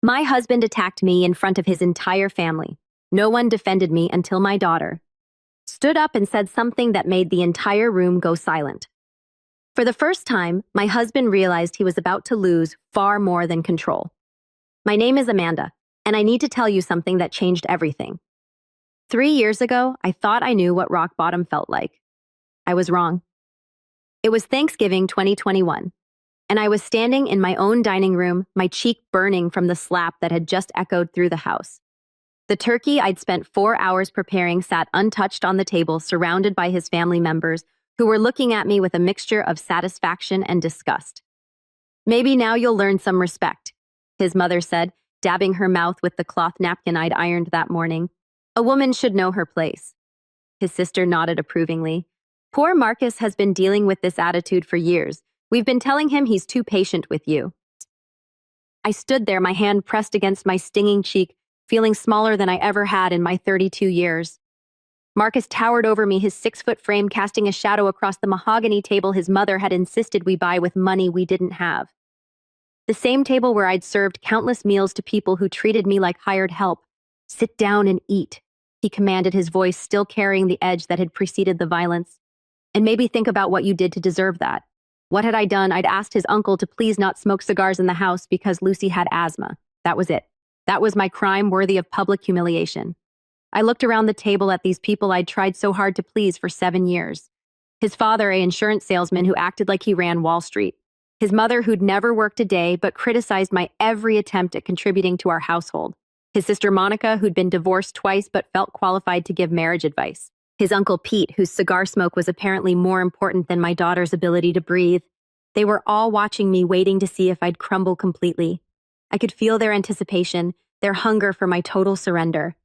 My husband attacked me in front of his entire family. No one defended me until my daughter stood up and said something that made the entire room go silent. For the first time, my husband realized he was about to lose far more than control. My name is Amanda, and I need to tell you something that changed everything. 3 years ago, I thought I knew what rock bottom felt like. I was wrong. It was Thanksgiving 2021, and I was standing in my own dining room, my cheek burning from the slap that had just echoed through the house. The turkey I'd spent 4 hours preparing sat untouched on the table, surrounded by his family members, who were looking at me with a mixture of satisfaction and disgust. "Maybe now you'll learn some respect," his mother said, dabbing her mouth with the cloth napkin I'd ironed that morning. "A woman should know her place." His sister nodded approvingly. "Poor Marcus has been dealing with this attitude for years. We've been telling him he's too patient with you." I stood there, my hand pressed against my stinging cheek, feeling smaller than I ever had in my 32 years. Marcus towered over me, his 6-foot frame casting a shadow across the mahogany table his mother had insisted we buy with money we didn't have. The same table where I'd served countless meals to people who treated me like hired help. "Sit down and eat," he commanded, his voice still carrying the edge that had preceded the violence. "And maybe think about what you did to deserve that." What had I done? I'd asked his uncle to please not smoke cigars in the house because Lucy had asthma. That was it. That was my crime, worthy of public humiliation. I looked around the table at these people I'd tried so hard to please for 7 years. His father, an insurance salesman who acted like he ran Wall Street. His mother, who'd never worked a day but criticized my every attempt at contributing to our household. His sister Monica, who'd been divorced twice but felt qualified to give marriage advice. His uncle Pete, whose cigar smoke was apparently more important than my daughter's ability to breathe. They were all watching me, waiting to see if I'd crumble completely. I could feel their anticipation, their hunger for my total surrender.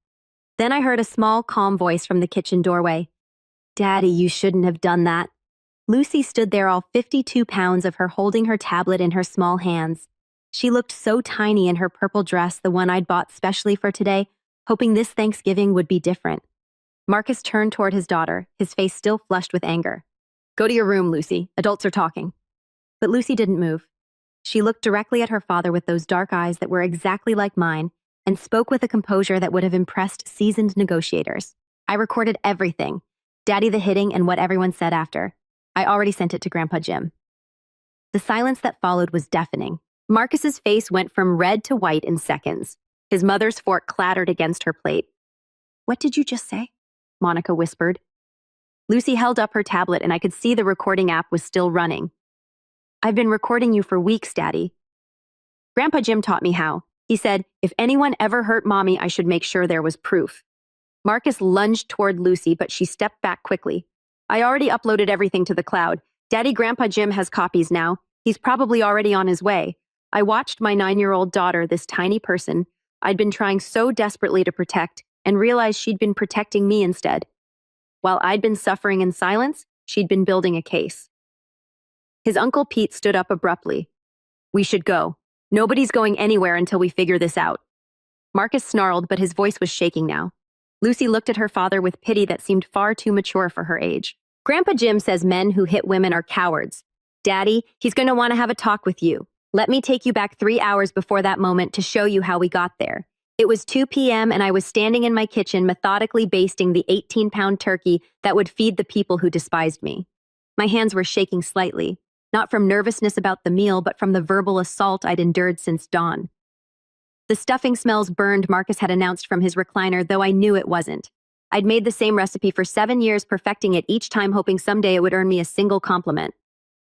Then I heard a small, calm voice from the kitchen doorway. "Daddy, you shouldn't have done that." Lucy stood there, all 52 pounds of her holding her tablet in her small hands. She looked so tiny in her purple dress, the one I'd bought specially for today, hoping this Thanksgiving would be different. Marcus turned toward his daughter, his face still flushed with anger. "Go to your room, Lucy. Adults are talking." But Lucy didn't move. She looked directly at her father with those dark eyes that were exactly like mine, and spoke with a composure that would have impressed seasoned negotiators. "I recorded everything. Daddy, the hitting, and what everyone said after. I already sent it to Grandpa Jim." The silence that followed was deafening. Marcus's face went from red to white in seconds. His mother's fork clattered against her plate. "What did you just say?" Monica whispered. Lucy held up her tablet and I could see the recording app was still running. "I've been recording you for weeks, Daddy. Grandpa Jim taught me how. He said, if anyone ever hurt Mommy, I should make sure there was proof." Marcus lunged toward Lucy, but she stepped back quickly. "I already uploaded everything to the cloud. Daddy, Grandpa Jim has copies now. He's probably already on his way. I watched my 9-year-old daughter, this tiny person I'd been trying so desperately to protect, and realized she'd been protecting me instead. While I'd been suffering in silence, she'd been building a case." His uncle Pete stood up abruptly. "We should go. Nobody's going anywhere until we figure this out." Marcus snarled, but his voice was shaking now. Lucy looked at her father with pity that seemed far too mature for her age. "Grandpa Jim says men who hit women are cowards. Daddy, he's going to want to have a talk with you. Let me take you back 3 hours before that moment to show you how we got there. It was 2 p.m. and I was standing in my kitchen methodically basting the 18-pound turkey that would feed the people who despised me. My hands were shaking slightly, not from nervousness about the meal, but from the verbal assault I'd endured since dawn. The stuffing smells burned, Marcus had announced from his recliner, though I knew it wasn't. I'd made the same recipe for 7 years, perfecting it each time, hoping someday it would earn me a single compliment.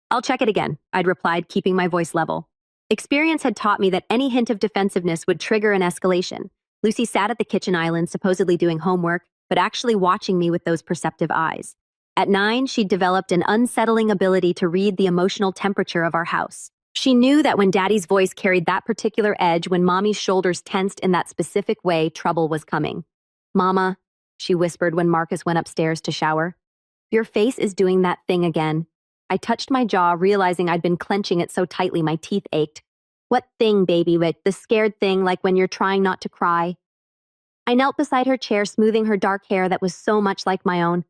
"I'll check it again," I'd replied, keeping my voice level. Experience had taught me that any hint of defensiveness would trigger an escalation. Lucy sat at the kitchen island, supposedly doing homework, but actually watching me with those perceptive eyes. At 9, she'd developed an unsettling ability to read the emotional temperature of our house. She knew that when Daddy's voice carried that particular edge, when Mommy's shoulders tensed in that specific way, trouble was coming. "Mama," she whispered when Marcus went upstairs to shower, "your face is doing that thing again." I touched my jaw, realizing I'd been clenching it so tightly my teeth ached. "What thing, baby? The scared thing, like when you're trying not to cry?" I knelt beside her chair, smoothing her dark hair that was so much like my own.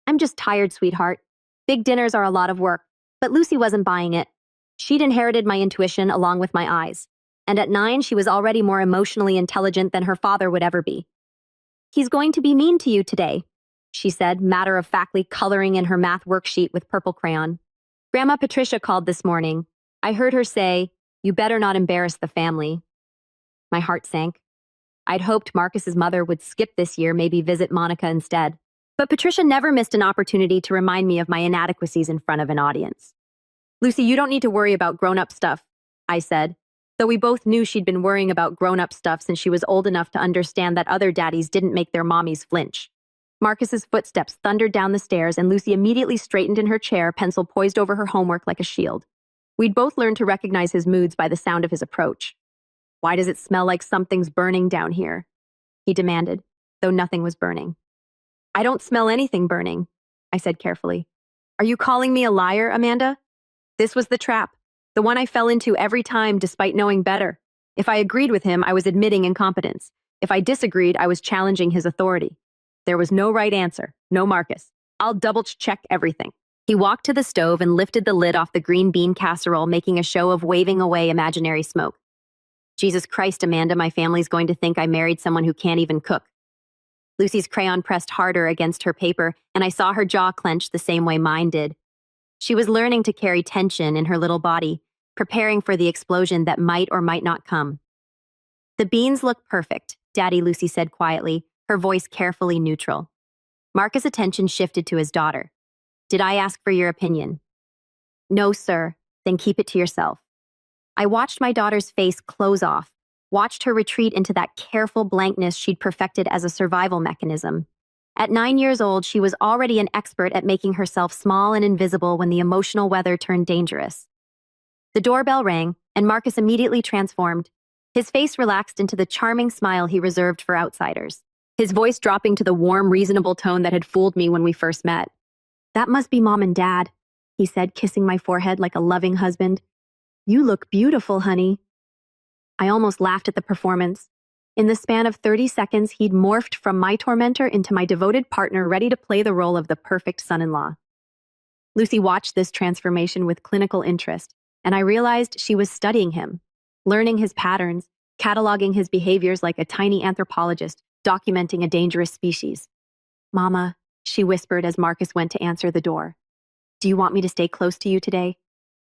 "I'm just tired, sweetheart. Big dinners are a lot of work." But Lucy wasn't buying it. She'd inherited my intuition along with my eyes. and at 9 she was already more emotionally intelligent than her father would ever be. "He's going to be mean to you today," she said, matter-of-factly coloring in her math worksheet with purple crayon. "Grandma Patricia called this morning. I heard her say, 'You better not embarrass the family.'" My heart sank. I'd hoped Marcus's mother would skip this year, maybe visit Monica instead. But Patricia never missed an opportunity to remind me of my inadequacies in front of an audience. "Lucy, you don't need to worry about grown-up stuff," I said, though we both knew she'd been worrying about grown-up stuff since she was old enough to understand that other daddies didn't make their mommies flinch. Marcus's footsteps thundered down the stairs, and Lucy immediately straightened in her chair, pencil poised over her homework like a shield. We'd both learned to recognize his moods by the sound of his approach. "Why does it smell like something's burning down here?" he demanded, though nothing was burning. "I don't smell anything burning," I said carefully. "Are you calling me a liar, Amanda?" This was the trap, the one I fell into every time despite knowing better. If I agreed with him, I was admitting incompetence. If I disagreed, I was challenging his authority. There was no right answer, no Marcus. I'll double-check everything. He walked to the stove and lifted the lid off the green bean casserole, making a show of waving away imaginary smoke. "Jesus Christ, Amanda, my family's going to think I married someone who can't even cook." Lucy's crayon pressed harder against her paper, and I saw her jaw clench the same way mine did. She was learning to carry tension in her little body, preparing for the explosion that might or might not come. "The beans look perfect," Daddy Lucy said quietly, her voice carefully neutral. Marcus' attention shifted to his daughter. "Did I ask for your opinion?" "No, sir. Then keep it to yourself." I watched my daughter's face close off, watched her retreat into that careful blankness she'd perfected as a survival mechanism. At 9 years old, she was already an expert at making herself small and invisible when the emotional weather turned dangerous. The doorbell rang, and Marcus immediately transformed. His face relaxed into the charming smile he reserved for outsiders, his voice dropping to the warm, reasonable tone that had fooled me when we first met. "That must be Mom and Dad," he said, kissing my forehead like a loving husband. "You look beautiful, honey." I almost laughed at the performance. In the span of 30 seconds, he'd morphed from my tormentor into my devoted partner, ready to play the role of the perfect son-in-law. Lucy watched this transformation with clinical interest, and I realized she was studying him, learning his patterns, cataloging his behaviors like a tiny anthropologist, documenting a dangerous species. "Mama," she whispered as Marcus went to answer the door. "Do you want me to stay close to you today?"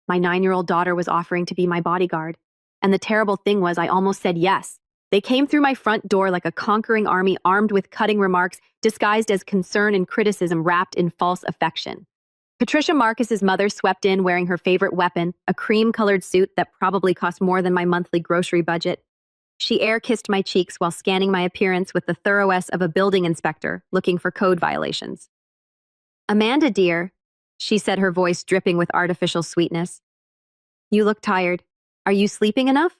My 9-year-old daughter was offering to be my bodyguard, and the terrible thing was I almost said yes. They came through my front door like a conquering army, armed with cutting remarks disguised as concern and criticism wrapped in false affection. Patricia Marcus's mother swept in wearing her favorite weapon, a cream-colored suit that probably cost more than my monthly grocery budget. She air-kissed my cheeks while scanning my appearance with the thoroughness of a building inspector looking for code violations. "Amanda, dear," she said, her voice dripping with artificial sweetness. "You look tired. Are you sleeping enough?"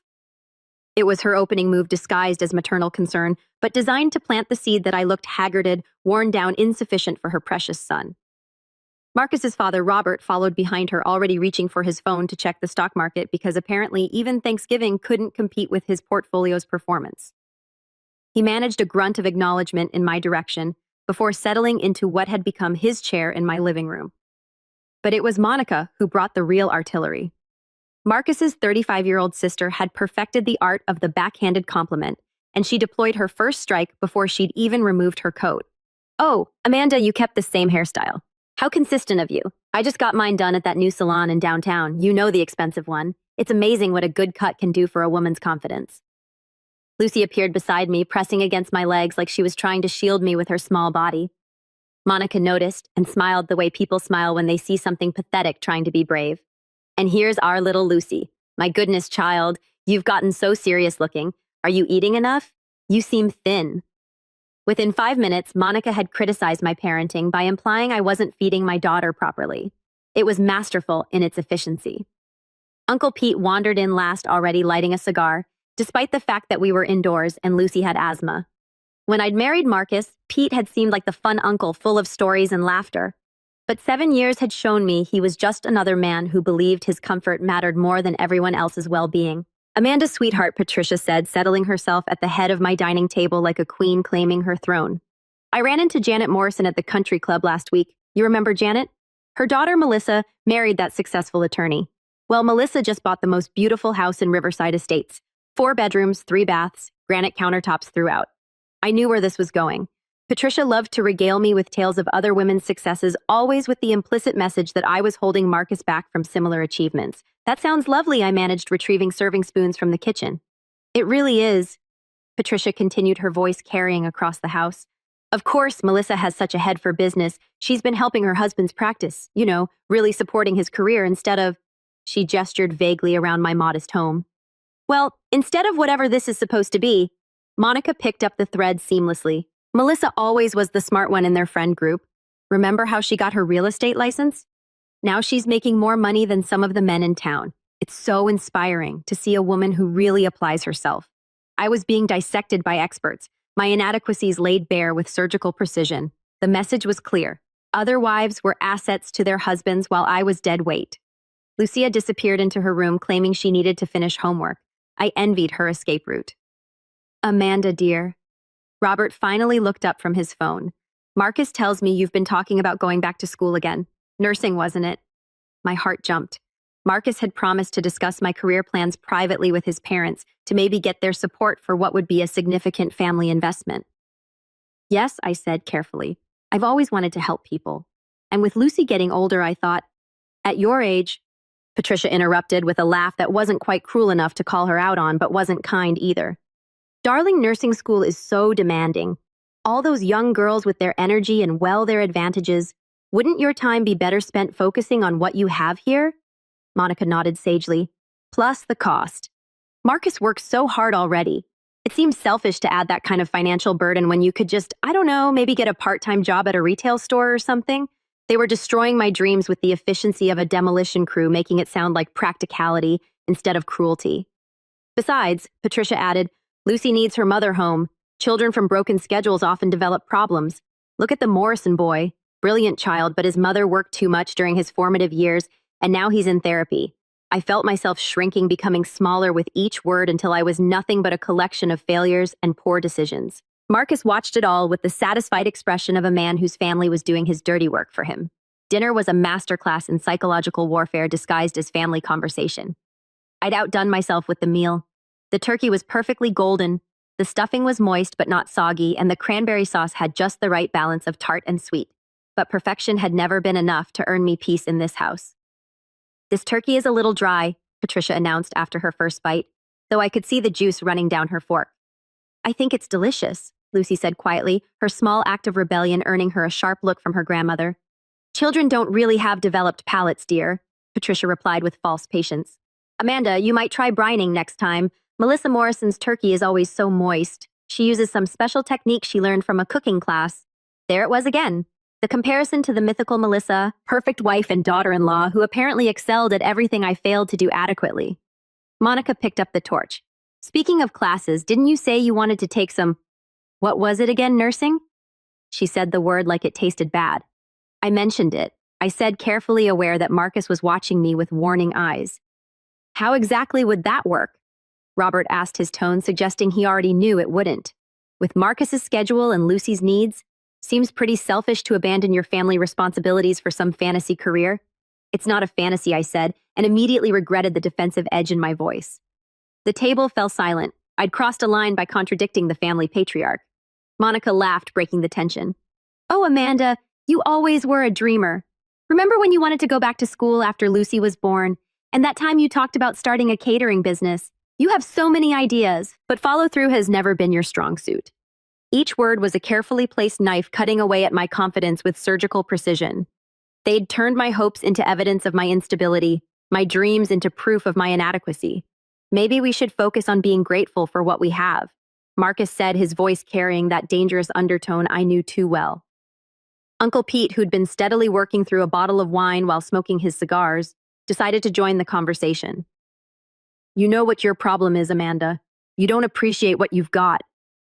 It was her opening move disguised as maternal concern, but designed to plant the seed that I looked haggarded, worn down, insufficient for her precious son. Marcus's father, Robert, followed behind her, already reaching for his phone to check the stock market because apparently even Thanksgiving couldn't compete with his portfolio's performance. He managed a grunt of acknowledgement in my direction before settling into what had become his chair in my living room. But it was Monica who brought the real artillery. Marcus's 35-year-old sister had perfected the art of the backhanded compliment, and she deployed her first strike before she'd even removed her coat. "Oh, Amanda, you kept the same hairstyle. How consistent of you. I just got mine done at that new salon in downtown. You know, the expensive one. It's amazing what a good cut can do for a woman's confidence." Lucy appeared beside me, pressing against my legs like she was trying to shield me with her small body. Monica noticed and smiled the way people smile when they see something pathetic trying to be brave. "And here's our little Lucy. My goodness, child, you've gotten so serious looking. Are you eating enough? You seem thin." Within 5 minutes, Monica had criticized my parenting by implying I wasn't feeding my daughter properly. It was masterful in its efficiency. Uncle Pete wandered in last, already lighting a cigar, despite the fact that we were indoors and Lucy had asthma. When I'd married Marcus, Pete had seemed like the fun uncle full of stories and laughter. But 7 years had shown me he was just another man who believed his comfort mattered more than everyone else's well-being. "Amanda's sweetheart," Patricia said, settling herself at the head of my dining table like a queen claiming her throne. "I ran into Janet Morrison at the country club last week. You remember Janet? Her daughter, Melissa, married that successful attorney. Well, Melissa just bought the most beautiful house in Riverside Estates. 4 bedrooms, 3 baths, granite countertops throughout. I knew where this was going. Patricia loved to regale me with tales of other women's successes, always with the implicit message that I was holding Marcus back from similar achievements. That sounds lovely, I managed, retrieving serving spoons from the kitchen. It really is, Patricia continued, her voice carrying across the house. Of course, Melissa has such a head for business. She's been helping her husband's practice, really supporting his career instead of… She gestured vaguely around my modest home. Well, instead of whatever this is supposed to be, Monica picked up the thread seamlessly. Melissa always was the smart one in their friend group. Remember how she got her real estate license? Now she's making more money than some of the men in town. It's so inspiring to see a woman who really applies herself. I was being dissected by experts, my inadequacies laid bare with surgical precision. The message was clear. Other wives were assets to their husbands while I was dead weight. Lucia disappeared into her room, claiming she needed to finish homework. I envied her escape route. Amanda, dear. Robert finally looked up from his phone. Marcus tells me you've been talking about going back to school again. Nursing, wasn't it? My heart jumped. Marcus had promised to discuss my career plans privately with his parents to maybe get their support for what would be a significant family investment. Yes, I said carefully. I've always wanted to help people. And with Lucy getting older, I thought, at your age… Patricia interrupted with a laugh that wasn't quite cruel enough to call her out on, but wasn't kind either. Darling, nursing school is so demanding. All those young girls with their energy and, well, their advantages. Wouldn't your time be better spent focusing on what you have here? Monica nodded sagely. Plus the cost. Marcus works so hard already. It seems selfish to add that kind of financial burden when you could just, I don't know, maybe get a part-time job at a retail store or something. They were destroying my dreams with the efficiency of a demolition crew, making it sound like practicality instead of cruelty. Besides, Patricia added, Lucy needs her mother home. Children from broken schedules often develop problems. Look at the Morrison boy. Brilliant child, but his mother worked too much during his formative years, and now he's in therapy. I felt myself shrinking, becoming smaller with each word until I was nothing but a collection of failures and poor decisions. Marcus watched it all with the satisfied expression of a man whose family was doing his dirty work for him. Dinner was a masterclass in psychological warfare disguised as family conversation. I'd outdone myself with the meal. The turkey was perfectly golden, the stuffing was moist but not soggy, and the cranberry sauce had just the right balance of tart and sweet. But perfection had never been enough to earn me peace in this house. This turkey is a little dry, Patricia announced after her first bite, though I could see the juice running down her fork. I think it's delicious, Lucy said quietly, her small act of rebellion earning her a sharp look from her grandmother. Children don't really have developed palates, dear, Patricia replied with false patience. Amanda, you might try brining next time. Melissa Morrison's turkey is always so moist. She uses some special technique she learned from a cooking class. There it was again. The comparison to the mythical Melissa, perfect wife and daughter-in-law who apparently excelled at everything I failed to do adequately. Monica picked up the torch. Speaking of classes, didn't you say you wanted to take some… What was it again, nursing? She said the word like it tasted bad. I mentioned it. I said, carefully aware that Marcus was watching me with warning eyes. How exactly would that work? Robert asked, his tone suggesting he already knew it wouldn't. With Marcus's schedule and Lucy's needs, seems pretty selfish to abandon your family responsibilities for some fantasy career. It's not a fantasy, I said, and immediately regretted the defensive edge in my voice. The table fell silent. I'd crossed a line by contradicting the family patriarch. Monica laughed, breaking the tension. Oh, Amanda, you always were a dreamer. Remember when you wanted to go back to school after Lucy was born, and that time you talked about starting a catering business? You have so many ideas, but follow-through has never been your strong suit. Each word was a carefully placed knife cutting away at my confidence with surgical precision. They'd turned my hopes into evidence of my instability, my dreams into proof of my inadequacy. Maybe we should focus on being grateful for what we have, Marcus said, his voice carrying that dangerous undertone I knew too well. Uncle Pete, who'd been steadily working through a bottle of wine while smoking his cigars, decided to join the conversation. You know what your problem is, Amanda. You don't appreciate what you've got.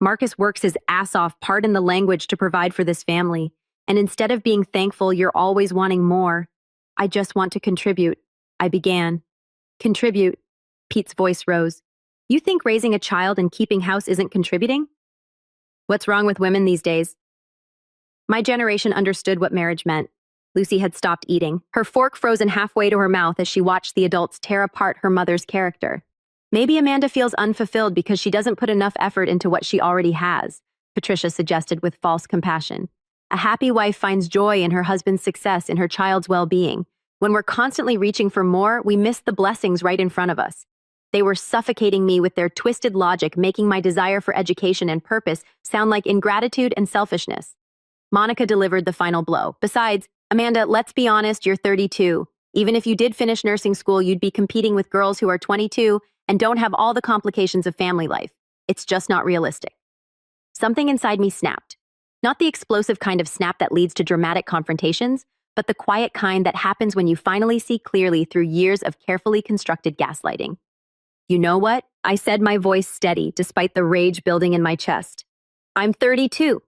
Marcus works his ass off, pardon the language, to provide for this family. And instead of being thankful, you're always wanting more. I just want to contribute. I began. Contribute. Pete's voice rose. You think raising a child and keeping house isn't contributing? What's wrong with women these days? My generation understood what marriage meant. Lucy had stopped eating, her fork frozen halfway to her mouth as she watched the adults tear apart her mother's character. Maybe Amanda feels unfulfilled because she doesn't put enough effort into what she already has, Patricia suggested with false compassion. A happy wife finds joy in her husband's success, in her child's well-being. When we're constantly reaching for more, we miss the blessings right in front of us. They were suffocating me with their twisted logic, making my desire for education and purpose sound like ingratitude and selfishness. Monica delivered the final blow. Besides, Amanda, let's be honest, you're 32. Even if you did finish nursing school, you'd be competing with girls who are 22 and don't have all the complications of family life. It's just not realistic. Something inside me snapped. Not the explosive kind of snap that leads to dramatic confrontations, but the quiet kind that happens when you finally see clearly through years of carefully constructed gaslighting. You know what? I said, my voice steady, despite the rage building in my chest. I'm 32,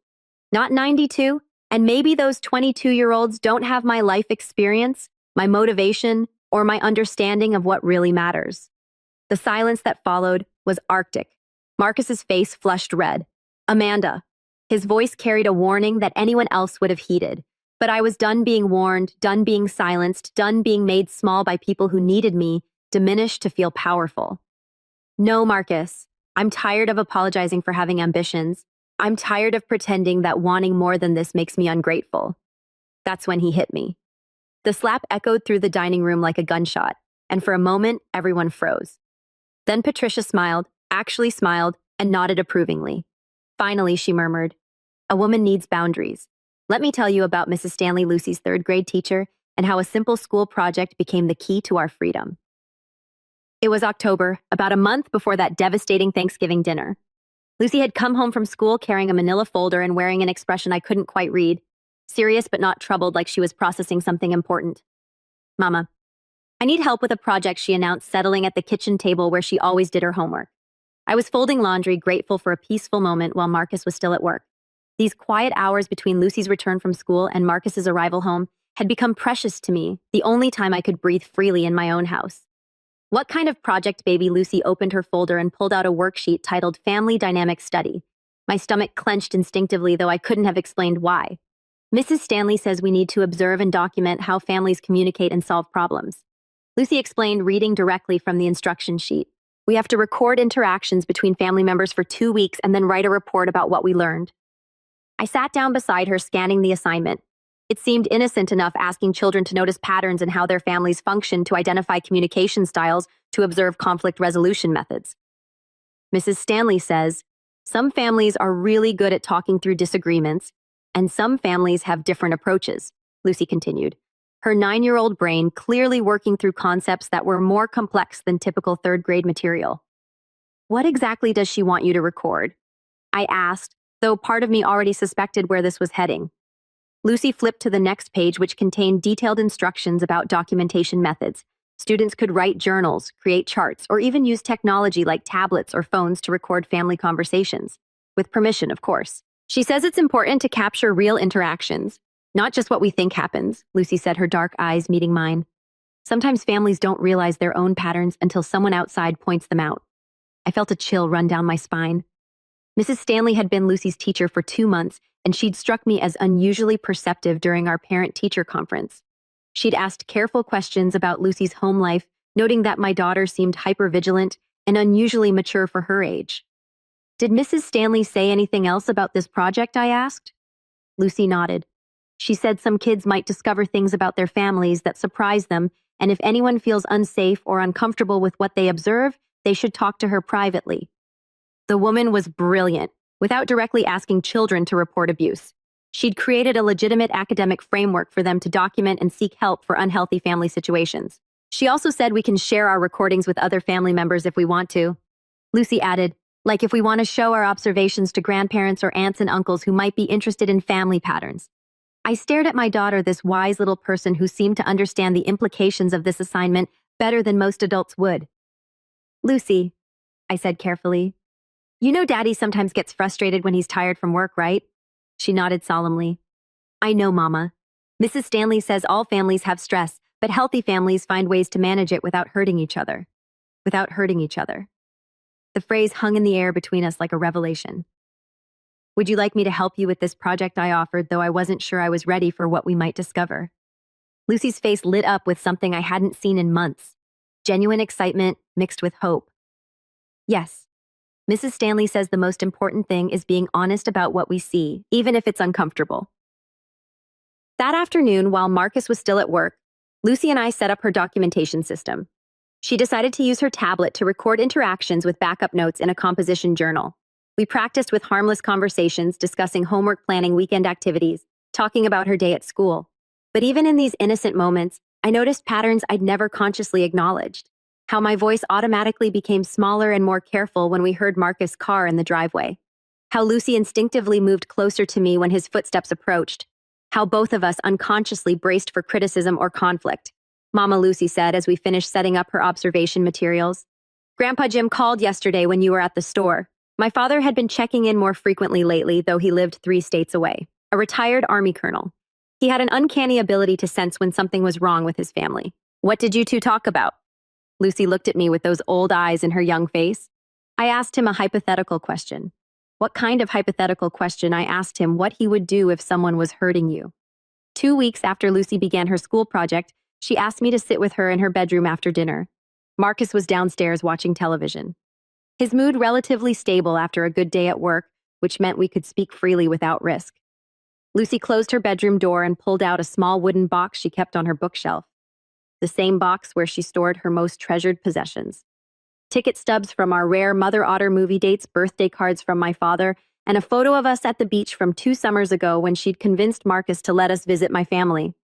not 92, and maybe those 22-year-olds don't have my life experience, my motivation, or my understanding of what really matters. The silence that followed was arctic. Marcus's face flushed red. Amanda. His voice carried a warning that anyone else would have heeded. But I was done being warned, done being silenced, done being made small by people who needed me, diminished to feel powerful. No, Marcus. I'm tired of apologizing for having ambitions. I'm tired of pretending that wanting more than this makes me ungrateful. That's when he hit me. The slap echoed through the dining room like a gunshot, and for a moment, everyone froze. Then Patricia smiled, actually smiled, and nodded approvingly. Finally, she murmured, "A woman needs boundaries. Let me tell you about Mrs. Stanley, Lucy's third-grade teacher, and how a simple school project became the key to our freedom." It was October, about a month before that devastating Thanksgiving dinner. Lucy had come home from school carrying a manila folder and wearing an expression I couldn't quite read, serious but not troubled, like she was processing something important. "Mama, I need help with a project," she announced, settling at the kitchen table where she always did her homework. I was folding laundry, grateful for a peaceful moment while Marcus was still at work. These quiet hours between Lucy's return from school and Marcus's arrival home had become precious to me, the only time I could breathe freely in my own house. "What kind of project, baby?" Lucy opened her folder and pulled out a worksheet titled Family Dynamic Study. My stomach clenched instinctively, though I couldn't have explained why. "Mrs. Stanley says we need to observe and document how families communicate and solve problems." Lucy explained, reading directly from the instruction sheet. "We have to record interactions between family members for 2 weeks and then write a report about what we learned." I sat down beside her, scanning the assignment. It seemed innocent enough, asking children to notice patterns in how their families function, to identify communication styles, to observe conflict resolution methods. "Mrs. Stanley says, some families are really good at talking through disagreements, and some families have different approaches," Lucy continued, her 9-year-old brain clearly working through concepts that were more complex than typical third-grade material. "What exactly does she want you to record?" I asked, though part of me already suspected where this was heading. Lucy flipped to the next page, which contained detailed instructions about documentation methods. Students could write journals, create charts, or even use technology like tablets or phones to record family conversations. With permission, of course. "She says it's important to capture real interactions, not just what we think happens," Lucy said, her dark eyes meeting mine. "Sometimes families don't realize their own patterns until someone outside points them out." I felt a chill run down my spine. Mrs. Stanley had been Lucy's teacher for 2 months, and she'd struck me as unusually perceptive during our parent-teacher conference. She'd asked careful questions about Lucy's home life, noting that my daughter seemed hypervigilant and unusually mature for her age. "Did Mrs. Stanley say anything else about this project?" I asked. Lucy nodded. "She said some kids might discover things about their families that surprise them, and if anyone feels unsafe or uncomfortable with what they observe, they should talk to her privately." The woman was brilliant, without directly asking children to report abuse. She'd created a legitimate academic framework for them to document and seek help for unhealthy family situations. "She also said we can share our recordings with other family members if we want to." Lucy added, "Like if we want to show our observations to grandparents or aunts and uncles who might be interested in family patterns." I stared at my daughter, this wise little person who seemed to understand the implications of this assignment better than most adults would. "Lucy," I said carefully, "you know Daddy sometimes gets frustrated when he's tired from work, right?" She nodded solemnly. "I know, Mama. Mrs. Stanley says all families have stress, but healthy families find ways to manage it without hurting each other." Without hurting each other. The phrase hung in the air between us like a revelation. "Would you like me to help you with this project?" I offered, though I wasn't sure I was ready for what we might discover. Lucy's face lit up with something I hadn't seen in months. Genuine excitement mixed with hope. Yes. Mrs. Stanley says the most important thing is being honest about what we see, even if it's uncomfortable. That afternoon, while Marcus was still at work, Lucy and I set up her documentation system. She decided to use her tablet to record interactions with backup notes in a composition journal. We practiced with harmless conversations, discussing homework planning, weekend activities, talking about her day at school. But even in these innocent moments, I noticed patterns I'd never consciously acknowledged. How my voice automatically became smaller and more careful when we heard Marcus' car in the driveway. How Lucy instinctively moved closer to me when his footsteps approached. How both of us unconsciously braced for criticism or conflict. Mama Lucy said as we finished setting up her observation materials. Grandpa Jim called yesterday when you were at the store. My father had been checking in more frequently lately, though he lived 3 states away. A retired Army colonel. He had an uncanny ability to sense when something was wrong with his family. What did you two talk about? Lucy looked at me with those old eyes in her young face. I asked him a hypothetical question. What kind of hypothetical question? I asked him what he would do if someone was hurting you. 2 weeks after Lucy began her school project, she asked me to sit with her in her bedroom after dinner. Marcus was downstairs watching television. His mood relatively stable after a good day at work, which meant we could speak freely without risk. Lucy closed her bedroom door and pulled out a small wooden box she kept on her bookshelf. The same box where she stored her most treasured possessions. Ticket stubs from our rare Mother Otter movie dates, birthday cards from my father, and a photo of us at the beach from 2 summers ago when she'd convinced Marcus to let us visit my family.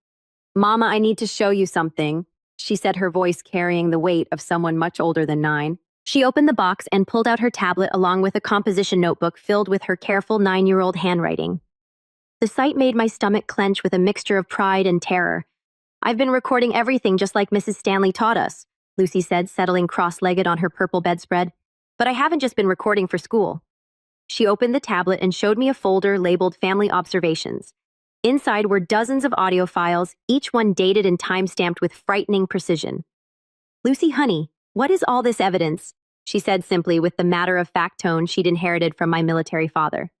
Mama, I need to show you something, she said, her voice carrying the weight of someone much older than 9. She opened the box and pulled out her tablet along with a composition notebook filled with her careful 9-year-old handwriting. The sight made my stomach clench with a mixture of pride and terror. I've been recording everything just like Mrs. Stanley taught us, Lucy said, settling cross-legged on her purple bedspread. But I haven't just been recording for school. She opened the tablet and showed me a folder labeled Family Observations. Inside were dozens of audio files, each one dated and time-stamped with frightening precision. Lucy, honey, what is all this evidence? She said simply with the matter-of-fact tone she'd inherited from my military father.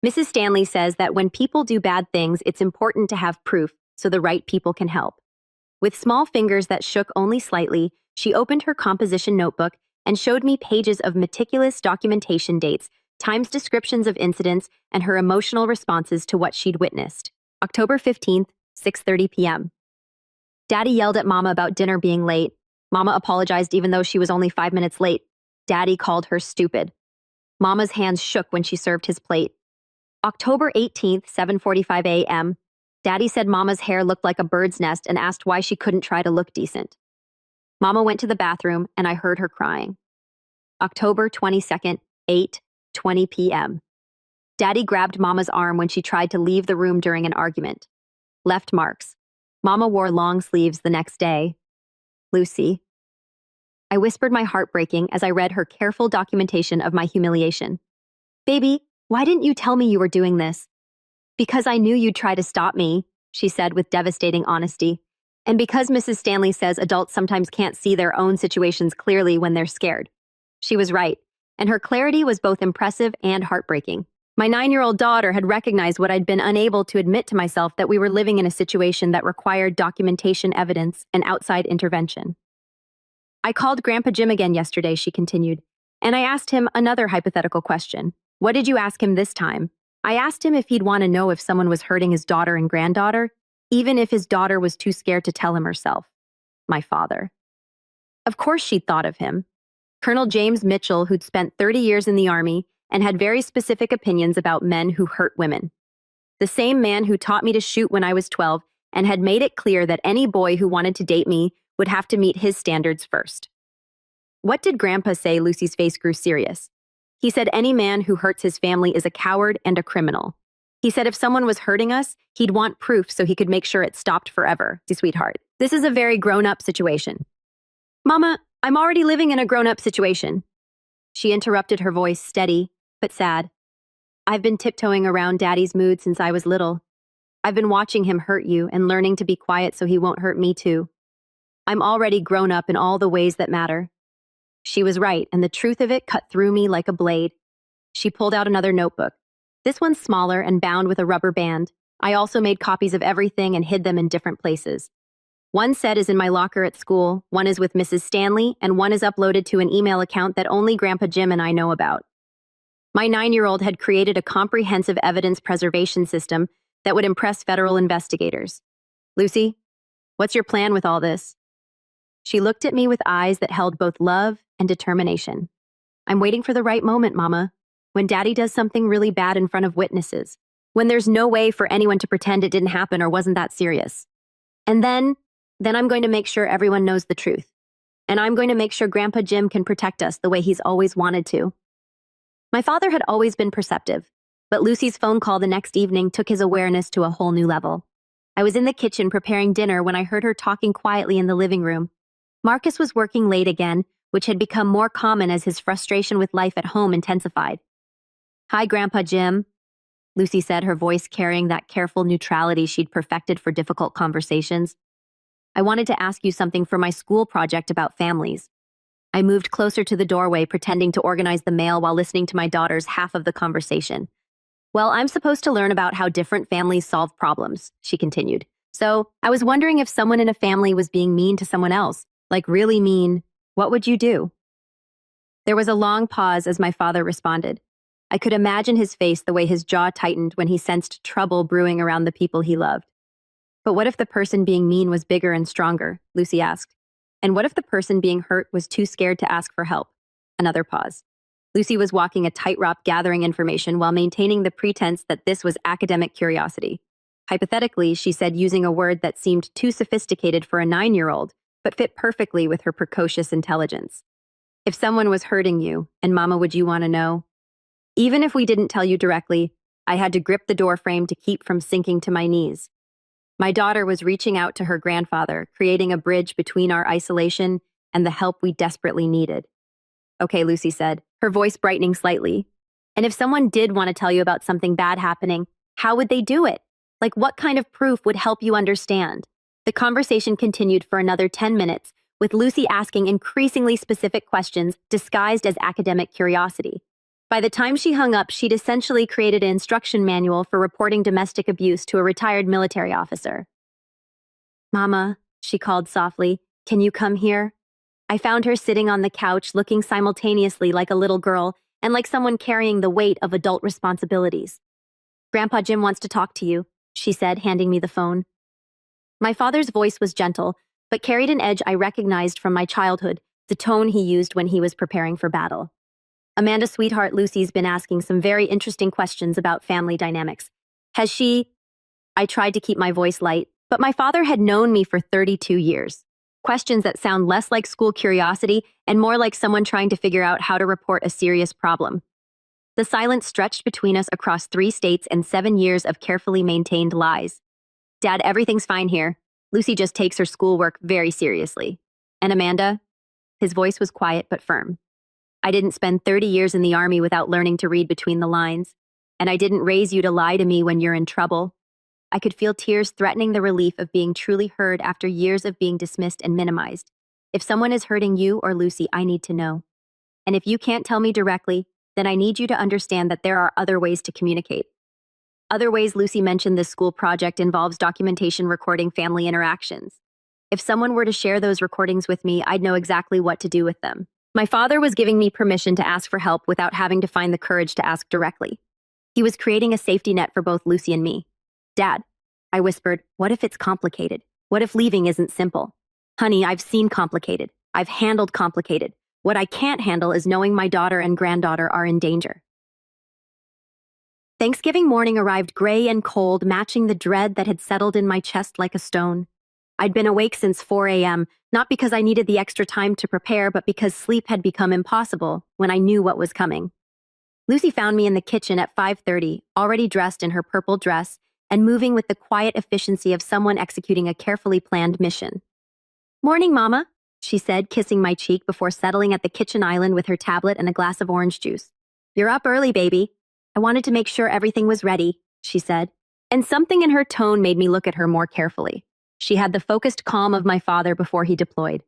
Mrs. Stanley says that when people do bad things, it's important to have proof so the right people can help. With small fingers that shook only slightly, she opened her composition notebook and showed me pages of meticulous documentation dates, times descriptions of incidents, and her emotional responses to what she'd witnessed. October 15th, 6:30 p.m. Daddy yelled at Mama about dinner being late. Mama apologized even though she was only 5 minutes late. Daddy called her stupid. Mama's hands shook when she served his plate. October 18th, 7:45 a.m. Daddy said Mama's hair looked like a bird's nest and asked why she couldn't try to look decent. Mama went to the bathroom and I heard her crying. October 22nd, 8:20 p.m. Daddy grabbed Mama's arm when she tried to leave the room during an argument. Left marks. Mama wore long sleeves the next day. Lucy. I whispered my heart breaking as I read her careful documentation of my humiliation. Baby, why didn't you tell me you were doing this? Because I knew you'd try to stop me, she said with devastating honesty. And because Mrs. Stanley says adults sometimes can't see their own situations clearly when they're scared. She was right, and her clarity was both impressive and heartbreaking. My 9-year-old daughter had recognized what I'd been unable to admit to myself, that we were living in a situation that required documentation, evidence, and outside intervention. I called Grandpa Jim again yesterday, she continued, and I asked him another hypothetical question. What did you ask him this time? I asked him if he'd want to know if someone was hurting his daughter and granddaughter, even if his daughter was too scared to tell him herself. My father. Of course she'd thought of him. Colonel James Mitchell, who'd spent 30 years in the Army and had very specific opinions about men who hurt women. The same man who taught me to shoot when I was 12 and had made it clear that any boy who wanted to date me would have to meet his standards first. What did Grandpa say? Lucy's face grew serious. He said any man who hurts his family is a coward and a criminal. He said if someone was hurting us, he'd want proof so he could make sure it stopped forever. Sweetheart, this is a very grown-up situation. Mama, I'm already living in a grown-up situation. She interrupted, her voice steady but sad. I've been tiptoeing around Daddy's mood since I was little. I've been watching him hurt you and learning to be quiet so he won't hurt me too. I'm already grown up in all the ways that matter. She was right, and the truth of it cut through me like a blade. She pulled out another notebook. This one's smaller and bound with a rubber band. I also made copies of everything and hid them in different places. One set is in my locker at school, one is with Mrs. Stanley, and one is uploaded to an email account that only Grandpa Jim and I know about. My 9-year-old had created a comprehensive evidence preservation system that would impress federal investigators. Lucy, what's your plan with all this? She looked at me with eyes that held both love and determination. I'm waiting for the right moment, Mama. When Daddy does something really bad in front of witnesses. When there's no way for anyone to pretend it didn't happen or wasn't that serious. And then I'm going to make sure everyone knows the truth. And I'm going to make sure Grandpa Jim can protect us the way he's always wanted to. My father had always been perceptive, but Lucy's phone call the next evening took his awareness to a whole new level. I was in the kitchen preparing dinner when I heard her talking quietly in the living room. Marcus was working late again, which had become more common as his frustration with life at home intensified. Hi, Grandpa Jim, Lucy said, her voice carrying that careful neutrality she'd perfected for difficult conversations. I wanted to ask you something for my school project about families. I moved closer to the doorway, pretending to organize the mail while listening to my daughter's half of the conversation. Well, I'm supposed to learn about how different families solve problems, she continued. So, I was wondering if someone in a family was being mean to someone else, like really mean, what would you do? There was a long pause as my father responded. I could imagine his face the way his jaw tightened when he sensed trouble brewing around the people he loved. But what if the person being mean was bigger and stronger? Lucy asked. And what if the person being hurt was too scared to ask for help? Another pause. Lucy was walking a tightrope gathering information while maintaining the pretense that this was academic curiosity. Hypothetically, she said, using a word that seemed too sophisticated for a 9-year-old, but fit perfectly with her precocious intelligence. If someone was hurting you, and Mama, would you want to know? Even if we didn't tell you directly, I had to grip the doorframe to keep from sinking to my knees. My daughter was reaching out to her grandfather, creating a bridge between our isolation and the help we desperately needed. Okay, Lucy said, her voice brightening slightly. And if someone did want to tell you about something bad happening, how would they do it? Like, what kind of proof would help you understand? The conversation continued for another 10 minutes, with Lucy asking increasingly specific questions disguised as academic curiosity. By the time she hung up, she'd essentially created an instruction manual for reporting domestic abuse to a retired military officer. Mama, she called softly, can you come here? I found her sitting on the couch, looking simultaneously like a little girl and like someone carrying the weight of adult responsibilities. Grandpa Jim wants to talk to you, she said, handing me the phone. My father's voice was gentle, but carried an edge I recognized from my childhood, the tone he used when he was preparing for battle. Amanda, sweetheart, Lucy's been asking some very interesting questions about family dynamics. Has she? I tried to keep my voice light, but my father had known me for 32 years. Questions that sound less like school curiosity and more like someone trying to figure out how to report a serious problem. The silence stretched between us across 3 states and 7 years of carefully maintained lies. Dad, everything's fine here. Lucy just takes her schoolwork very seriously. And Amanda? His voice was quiet but firm. I didn't spend 30 years in the army without learning to read between the lines. And I didn't raise you to lie to me when you're in trouble. I could feel tears threatening the relief of being truly heard after years of being dismissed and minimized. If someone is hurting you or Lucy, I need to know. And if you can't tell me directly, then I need you to understand that there are other ways to communicate. Other ways. Lucy mentioned this school project involves documentation recording family interactions. If someone were to share those recordings with me, I'd know exactly what to do with them. My father was giving me permission to ask for help without having to find the courage to ask directly. He was creating a safety net for both Lucy and me. Dad, I whispered, what if it's complicated? What if leaving isn't simple? Honey, I've seen complicated. I've handled complicated. What I can't handle is knowing my daughter and granddaughter are in danger. Thanksgiving morning arrived gray and cold, matching the dread that had settled in my chest like a stone. I'd been awake since 4 a.m., not because I needed the extra time to prepare, but because sleep had become impossible when I knew what was coming. Lucy found me in the kitchen at 5:30, already dressed in her purple dress and moving with the quiet efficiency of someone executing a carefully planned mission. Morning, Mama, she said, kissing my cheek before settling at the kitchen island with her tablet and a glass of orange juice. You're up early, baby. I wanted to make sure everything was ready, she said, and something in her tone made me look at her more carefully. She had the focused calm of my father before he deployed.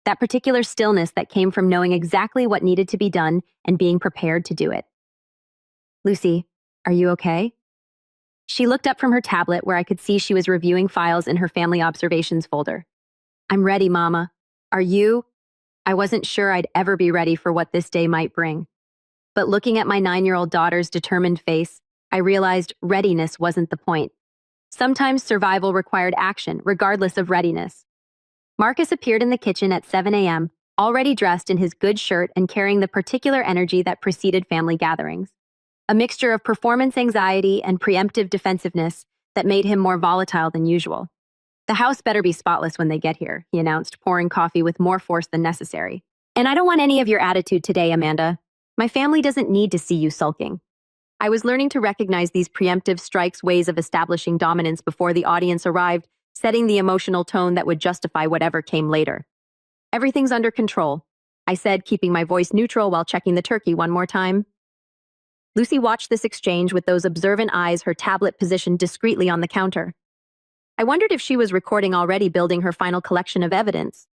That particular stillness that came from knowing exactly what needed to be done and being prepared to do it. Lucy, are you okay? She looked up from her tablet where I could see she was reviewing files in her family observations folder. I'm ready, Mama. Are you? I wasn't sure I'd ever be ready for what this day might bring. But looking at my 9-year-old daughter's determined face, I realized readiness wasn't the point. Sometimes survival required action, regardless of readiness. Marcus appeared in the kitchen at 7 a.m., already dressed in his good shirt and carrying the particular energy that preceded family gatherings. A mixture of performance anxiety and preemptive defensiveness that made him more volatile than usual. The house better be spotless when they get here, he announced, pouring coffee with more force than necessary. And I don't want any of your attitude today, Amanda. My family doesn't need to see you sulking. I was learning to recognize these preemptive strikes ways of establishing dominance before the audience arrived, setting the emotional tone that would justify whatever came later. Everything's under control, I said, keeping my voice neutral while checking the turkey one more time. Lucy watched this exchange with those observant eyes, her tablet positioned discreetly on the counter. I wondered if she was recording already, building her final collection of evidence.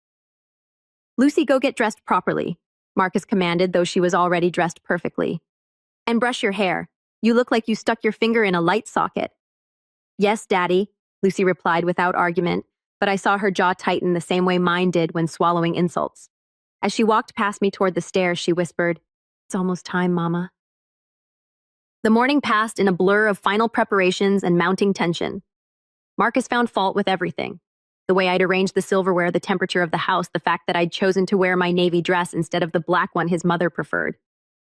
Lucy, go get dressed properly, Marcus commanded, though she was already dressed perfectly. And brush your hair. You look like you stuck your finger in a light socket. Yes, Daddy, Lucy replied without argument, but I saw her jaw tighten the same way mine did when swallowing insults. As she walked past me toward the stairs, she whispered, "It's almost time, Mama." The morning passed in a blur of final preparations and mounting tension. Marcus found fault with everything. The way I'd arranged the silverware, the temperature of the house, the fact that I'd chosen to wear my navy dress instead of the black one his mother preferred.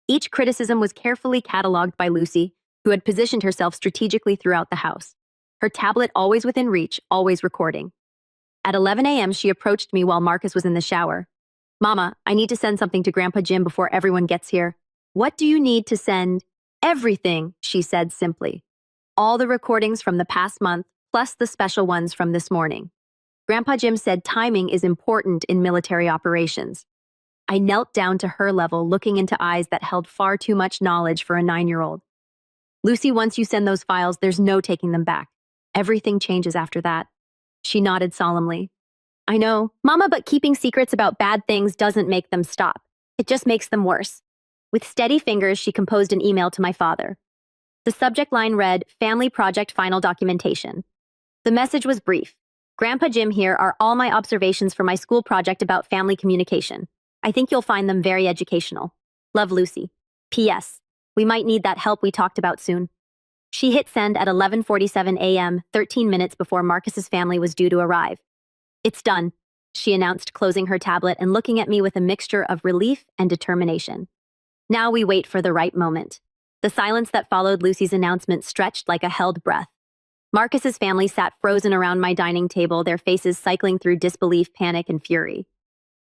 Each criticism was carefully cataloged by Lucy, who had positioned herself strategically throughout the house. Her tablet always within reach, always recording. At 11 a.m., she approached me while Marcus was in the shower. "Mama, I need to send something to Grandpa Jim before everyone gets here." "What do you need to send?" "Everything," she said simply. "All the recordings from the past month, plus the special ones from this morning." Grandpa Jim said timing is important in military operations. I knelt down to her level, looking into eyes that held far too much knowledge for a 9-year-old. "Lucy, once you send those files, there's no taking them back. Everything changes after that." She nodded solemnly. "I know, Mama, but keeping secrets about bad things doesn't make them stop. It just makes them worse." With steady fingers, she composed an email to my father. The subject line read, "Family Project Final Documentation." The message was brief. "Grandpa Jim, here are all my observations for my school project about family communication. I think you'll find them very educational. Love, Lucy. P.S. We might need that help we talked about soon." She hit send at 11:47 a.m., 13 minutes before Marcus's family was due to arrive. "It's done," she announced, closing her tablet and looking at me with a mixture of relief and determination. Now we wait for the right moment. The silence that followed Lucy's announcement stretched like a held breath. Marcus's family sat frozen around my dining table, their faces cycling through disbelief, panic, and fury.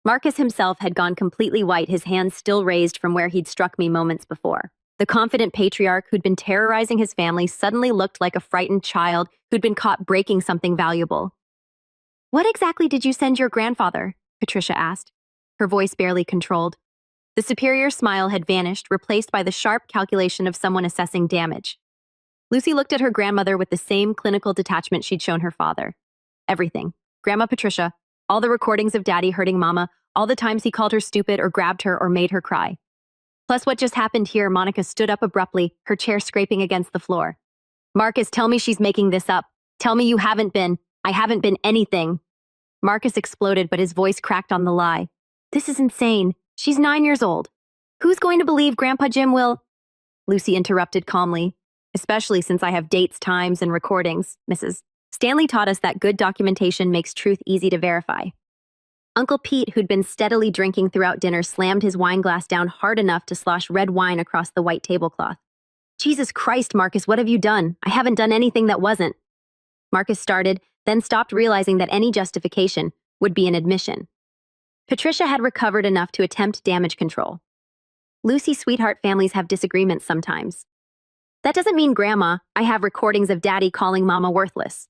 Marcus himself had gone completely white, his hands still raised from where he'd struck me moments before. The confident patriarch who'd been terrorizing his family suddenly looked like a frightened child who'd been caught breaking something valuable. "What exactly did you send your grandfather?" Patricia asked, her voice barely controlled. The superior smile had vanished, replaced by the sharp calculation of someone assessing damage. Lucy looked at her grandmother with the same clinical detachment she'd shown her father. "Everything. Grandma Patricia, all the recordings of Daddy hurting Mama, all the times he called her stupid or grabbed her or made her cry. Plus what just happened here." Monica stood up abruptly, her chair scraping against the floor. "Marcus, tell me she's making this up. Tell me you haven't been. I haven't been anything." Marcus exploded, but his voice cracked on the lie. "This is insane. She's 9 years old. Who's going to believe Grandpa Jim will—" Lucy interrupted calmly. "Especially since I have dates, times, and recordings, Mrs. Stanley taught us that good documentation makes truth easy to verify." Uncle Pete, who'd been steadily drinking throughout dinner, slammed his wine glass down hard enough to slosh red wine across the white tablecloth. "Jesus Christ, Marcus, what have you done? I haven't done anything that wasn't." Marcus started, then stopped, realizing that any justification would be an admission. Patricia had recovered enough to attempt damage control. "Lucy, sweetheart, families have disagreements sometimes. That doesn't mean, Grandma, I have recordings of Daddy calling Mama worthless."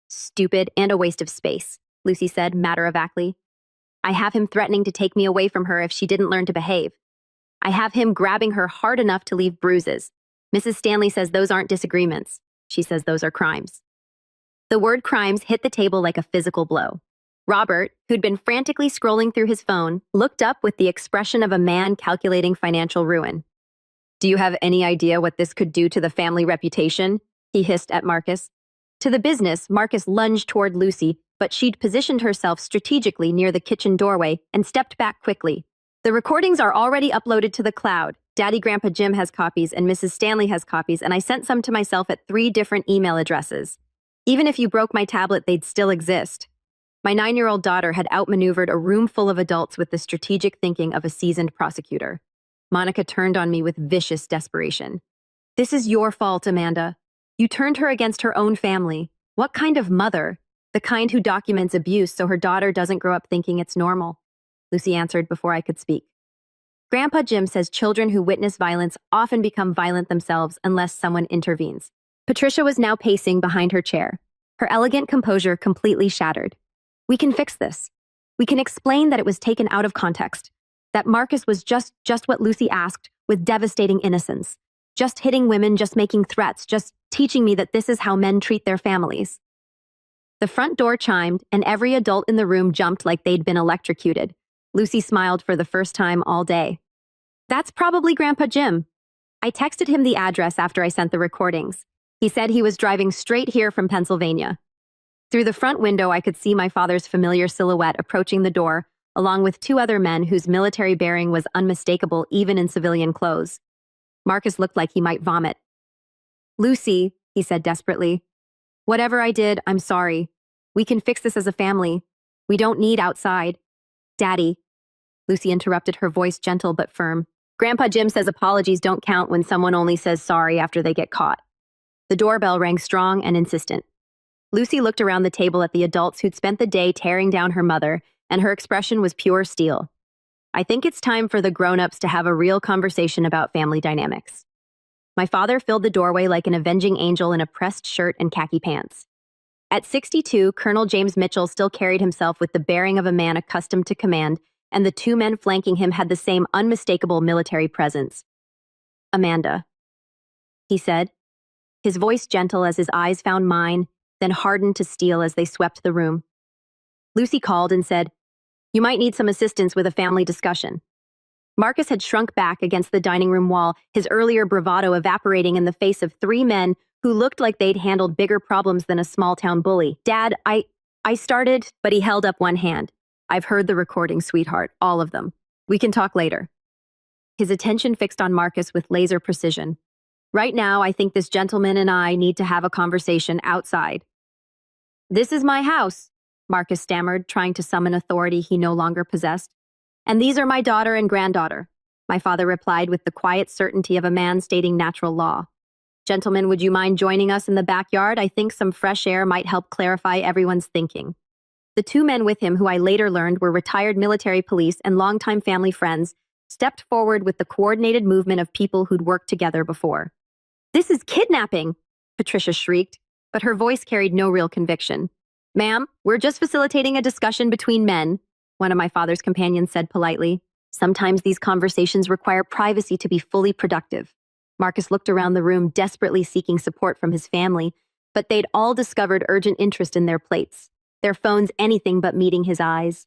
"Stupid and a waste of space," Lucy said matter-of-factly. "I have him threatening to take me away from her if she didn't learn to behave. I have him grabbing her hard enough to leave bruises. Mrs. Stanley says those aren't disagreements. She says those are crimes." The word crimes hit the table like a physical blow. Robert, who'd been frantically scrolling through his phone, looked up with the expression of a man calculating financial ruin. "Do you have any idea what this could do to the family reputation?" he hissed at Marcus. To the business, Marcus lunged toward Lucy, but she'd positioned herself strategically near the kitchen doorway and stepped back quickly. The recordings are already uploaded to the cloud. Daddy Grandpa Jim has copies and Mrs. Stanley has copies, and I sent some to myself at 3 different email addresses. Even if you broke my tablet, they'd still exist. My 9-year-old daughter had outmaneuvered a room full of adults with the strategic thinking of a seasoned prosecutor. Monica turned on me with vicious desperation. This is your fault, Amanda. You turned her against her own family. What kind of mother? The kind who documents abuse so her daughter doesn't grow up thinking it's normal. Lucy answered before I could speak. Grandpa Jim says children who witness violence often become violent themselves unless someone intervenes. Patricia was now pacing behind her chair, her elegant composure completely shattered. We can fix this. We can explain that it was taken out of context, that Marcus was just what Lucy asked with devastating innocence. Just hitting women, just making threats, just teaching me that this is how men treat their families. The front door chimed, and every adult in the room jumped like they'd been electrocuted. Lucy smiled for the first time all day. That's probably Grandpa Jim. I texted him the address after I sent the recordings. He said he was driving straight here from Pennsylvania. Through the front window, I could see my father's familiar silhouette approaching the door, along with 2 other men whose military bearing was unmistakable even in civilian clothes. Marcus looked like he might vomit. Lucy, he said desperately, whatever I did, I'm sorry. We can fix this as a family. We don't need outside. Daddy. Lucy interrupted, her voice gentle but firm. Grandpa Jim says apologies don't count when someone only says sorry after they get caught. The doorbell rang strong and insistent. Lucy looked around the table at the adults who'd spent the day tearing down her mother, and her expression was pure steel. I think it's time for the grown-ups to have a real conversation about family dynamics. My father filled the doorway like an avenging angel in a pressed shirt and khaki pants. At 62, Colonel James Mitchell still carried himself with the bearing of a man accustomed to command, and the 2 men flanking him had the same unmistakable military presence. Amanda, he said, his voice gentle as his eyes found mine, then hardened to steel as they swept the room. Lucy called and said, You might need some assistance with a family discussion. Marcus had shrunk back against the dining room wall, his earlier bravado evaporating in the face of 3 men who looked like they'd handled bigger problems than a small-town bully. Dad, I started, but he held up one hand. I've heard the recording, sweetheart, all of them. We can talk later. His attention fixed on Marcus with laser precision. Right now, I think this gentleman and I need to have a conversation outside. This is my house, Marcus stammered, trying to summon authority he no longer possessed. And these are my daughter and granddaughter, my father replied with the quiet certainty of a man stating natural law. Gentlemen, would you mind joining us in the backyard? I think some fresh air might help clarify everyone's thinking. The 2 men with him, who I later learned were retired military police and longtime family friends, stepped forward with the coordinated movement of people who'd worked together before. This is kidnapping, Patricia shrieked, but her voice carried no real conviction. Ma'am, we're just facilitating a discussion between men, one of my father's companions said politely. Sometimes these conversations require privacy to be fully productive. Marcus looked around the room, desperately seeking support from his family, but they'd all discovered urgent interest in their plates, their phones anything but meeting his eyes.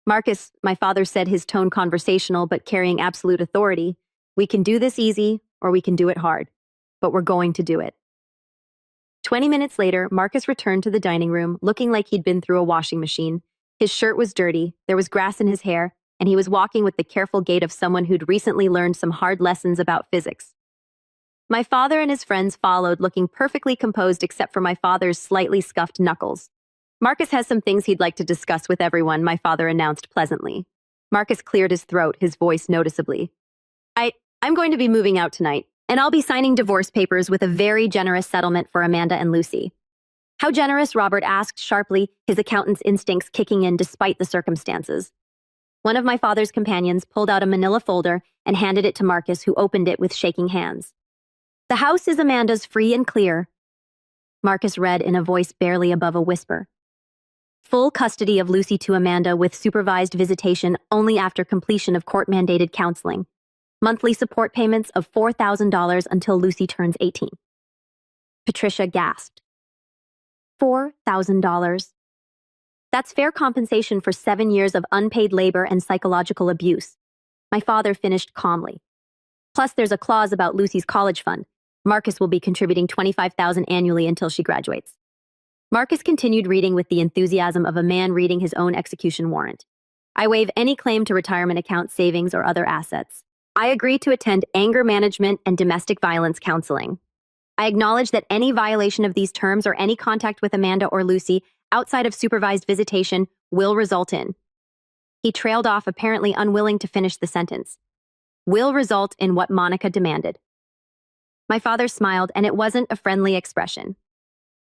Marcus, my father said, his tone conversational but carrying absolute authority, we can do this easy or we can do it hard, but we're going to do it. 20 minutes later, Marcus returned to the dining room, looking like he'd been through a washing machine. His shirt was dirty, there was grass in his hair, and he was walking with the careful gait of someone who'd recently learned some hard lessons about physics. My father and his friends followed, looking perfectly composed except for my father's slightly scuffed knuckles. Marcus has some things he'd like to discuss with everyone, my father announced pleasantly. Marcus cleared his throat, his voice noticeably. I'm going to be moving out tonight, and I'll be signing divorce papers with a very generous settlement for Amanda and Lucy. How generous? Robert asked sharply, his accountant's instincts kicking in despite the circumstances. One of my father's companions pulled out a manila folder and handed it to Marcus, who opened it with shaking hands. The house is Amanda's, free and clear. Marcus read in a voice barely above a whisper. Full custody of Lucy to Amanda with supervised visitation only after completion of court-mandated counseling. Monthly support payments of $4,000 until Lucy turns 18. Patricia gasped. $4,000. That's fair compensation for 7 years of unpaid labor and psychological abuse. My father finished calmly. Plus, there's a clause about Lucy's college fund. Marcus will be contributing $25,000 annually until she graduates. Marcus continued reading with the enthusiasm of a man reading his own execution warrant. I waive any claim to retirement account savings or other assets. I agree to attend anger management and domestic violence counseling. I acknowledge that any violation of these terms or any contact with Amanda or Lucy outside of supervised visitation will result in. He trailed off, apparently unwilling to finish the sentence. Will result in what Monica demanded. My father smiled, and it wasn't a friendly expression.